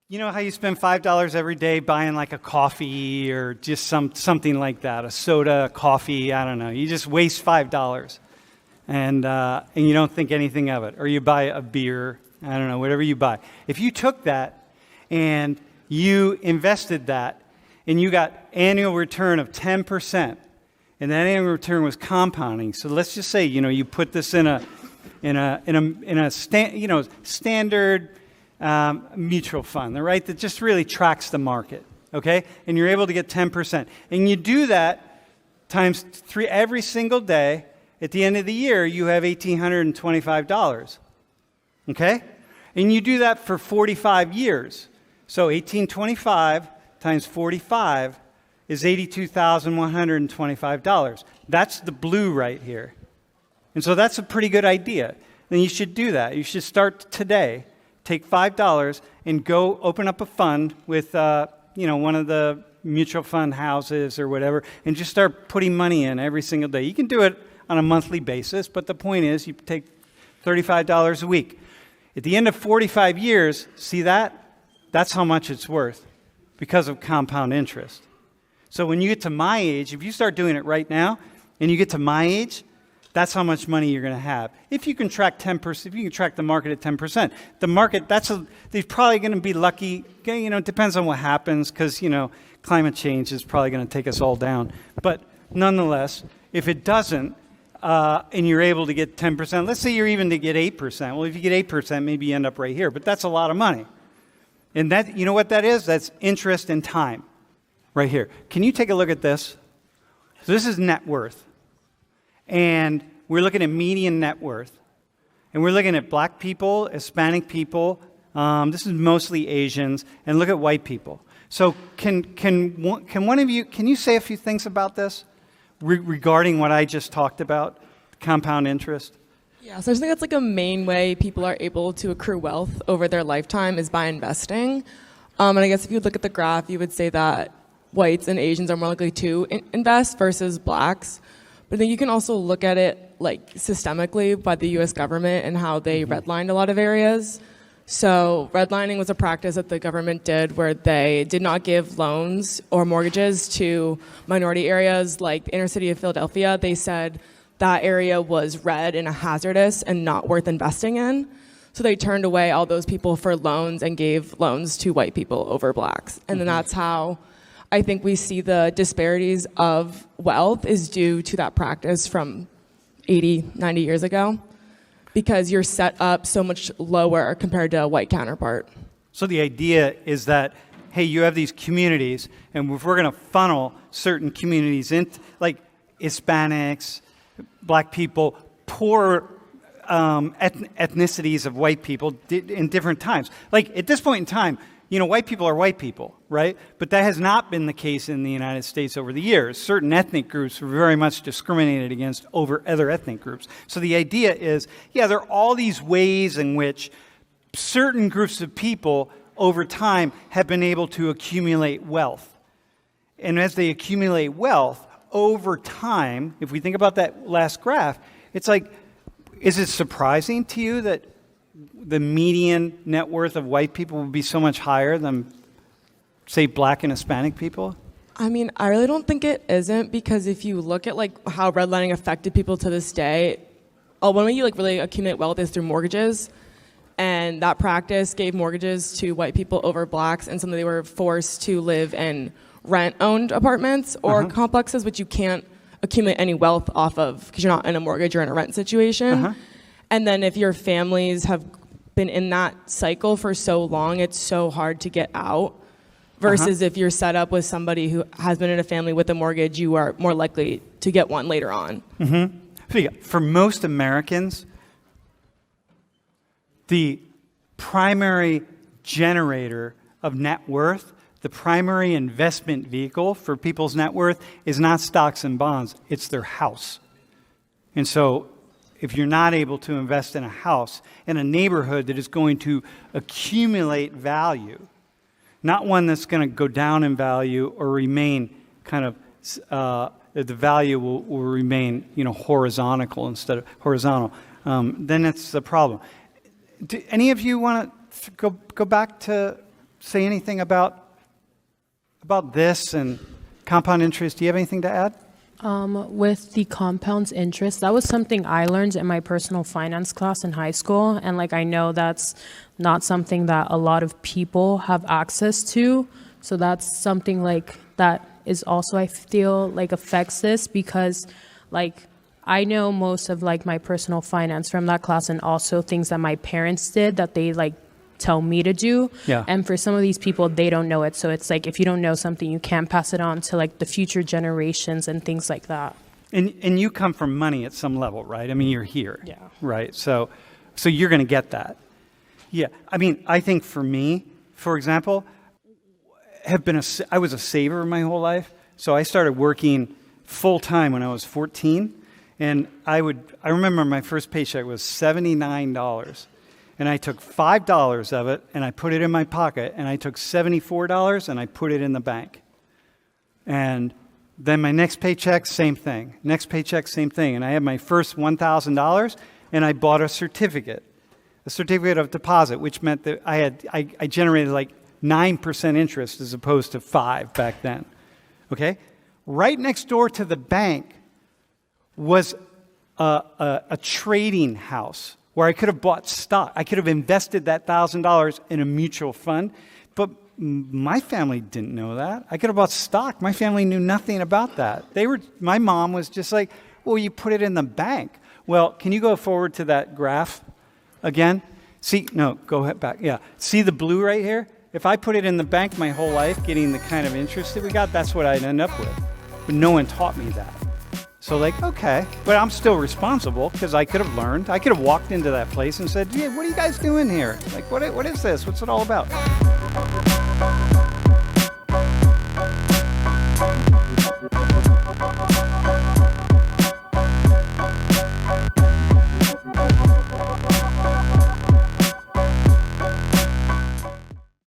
You know how you spend $5 every day buying like a coffee or just something like that, a soda, coffee, I don't know. You just waste $5 and you don't think anything of it. Or you buy a beer, I don't know, whatever you buy. If you took that and you invested that and you got annual return of 10%, and that annual return was compounding. So let's just say, you put this in a standard mutual fund, right? That just really tracks the market, okay? And you're able to get 10%. And you do that times 3 every single day. At the end of the year, you have $1,825, okay? And you do that for 45 years. So 1825 times 45 is $82,125. That's the blue right here. And so that's a pretty good idea. Then you should do that. You should start today. Take $5 and go open up a fund with, one of the mutual fund houses or whatever, and just start putting money in every single day. You can do it on a monthly basis, but the point is you take $35 a week. At the end of 45 years, see that? That's how much it's worth because of compound interest. So when you get to my age, if you start doing it right now, and you get to my age, that's how much money you're going to have. If you can track 10%, if you can track the market at 10%, the market, they're probably going to be lucky. It depends on what happens because, climate change is probably going to take us all down. But nonetheless, if it doesn't, and you're able to get 10%, let's say you're even to get 8%. Well, if you get 8%, maybe you end up right here. But that's a lot of money. And that, you know what that is? That's interest and time right here. Can you take a look at this? So this is net worth. And we're looking at median net worth. And we're looking at black people, Hispanic people. This is mostly Asians. And look at white people. So can one of you, can you say a few things about this regarding what I just talked about, compound interest? Yeah, so I think that's like a main way people are able to accrue wealth over their lifetime is by investing. And I guess if you look at the graph, you would say that whites and Asians are more likely to invest versus blacks. But then you can also look at it like systemically by the U.S. government and how they redlined a lot of areas. So redlining was a practice that the government did where they did not give loans or mortgages to minority areas like the inner city of Philadelphia. They said that area was red and hazardous and not worth investing in. So they turned away all those people for loans and gave loans to white people over blacks. And then that's how I think we see the disparities of wealth is due to that practice from 80, 90 years ago, because you're set up so much lower compared to a white counterpart. So the idea is that, hey, you have these communities, and if we're going to funnel certain communities in, like Hispanics, black people, poor ethnicities of white people in different times. Like at this point in time, white people are white people, right? But that has not been the case in the United States over the years. Certain ethnic groups were very much discriminated against over other ethnic groups. So the idea is, there are all these ways in which certain groups of people over time have been able to accumulate wealth. And as they accumulate wealth over time, if we think about that last graph, it's like, is it surprising to you that the median net worth of white people would be so much higher than, say, black and Hispanic people? I mean, I really don't think it isn't, because if you look at how redlining affected people to this day, one way you really accumulate wealth is through mortgages, and that practice gave mortgages to white people over blacks, and some they were forced to live in rent-owned apartments or complexes, which you can't accumulate any wealth off of because you're not in a mortgage or in a rent situation. And then if your families have been in that cycle for so long, it's so hard to get out. Versus if you're set up with somebody who has been in a family with a mortgage, you are more likely to get one later on. For most Americans, the primary generator of net worth, the primary investment vehicle for people's net worth is not stocks and bonds, it's their house. And so if you're not able to invest in a house, in a neighborhood that is going to accumulate value, not one that's going to go down in value or remain the value will remain, horizontal instead of horizontal, then it's the problem. Do any of you want to go back to say anything about this and compound interest? Do you have anything to add? With the compounds interest, that was something I learned in my personal finance class in high school. And like, I know that's not something that a lot of people have access to. So that's something like that is also, I feel like, affects this, because like, I know most of like my personal finance from that class, and also things that my parents did that they like tell me to do. Yeah. And for some of these people, they don't know it. So it's like, if you don't know something, you can't pass it on to like the future generations and things like that. And you come from money at some level, right? I mean, you're here. Yeah. Right. So you're going to get that. Yeah. I mean, I think for me, for example, I was a saver my whole life. So I started working full time when I was 14. And I remember my first paycheck was $79. And I took $5 of it and I put it in my pocket, and I took $74 and I put it in the bank. And then my next paycheck, same thing. Next paycheck, same thing. And I had my first $1,000 and I bought a certificate of deposit, which meant that I generated like 9% interest as opposed to 5 back then. Okay? Right next door to the bank was a trading house where I could have bought stock. I could have invested that $1,000 in a mutual fund, but my family didn't know that. I could have bought stock. My family knew nothing about that. My mom was just like, well, you put it in the bank. Well, can you go forward to that graph again? Go ahead back. Yeah. See the blue right here? If I put it in the bank my whole life, getting the kind of interest that we got, that's what I'd end up with. But no one taught me that. So like, okay, but I'm still responsible because I could have learned. I could have walked into that place and said, yeah, what are you guys doing here? Like, what is this? What's it all about?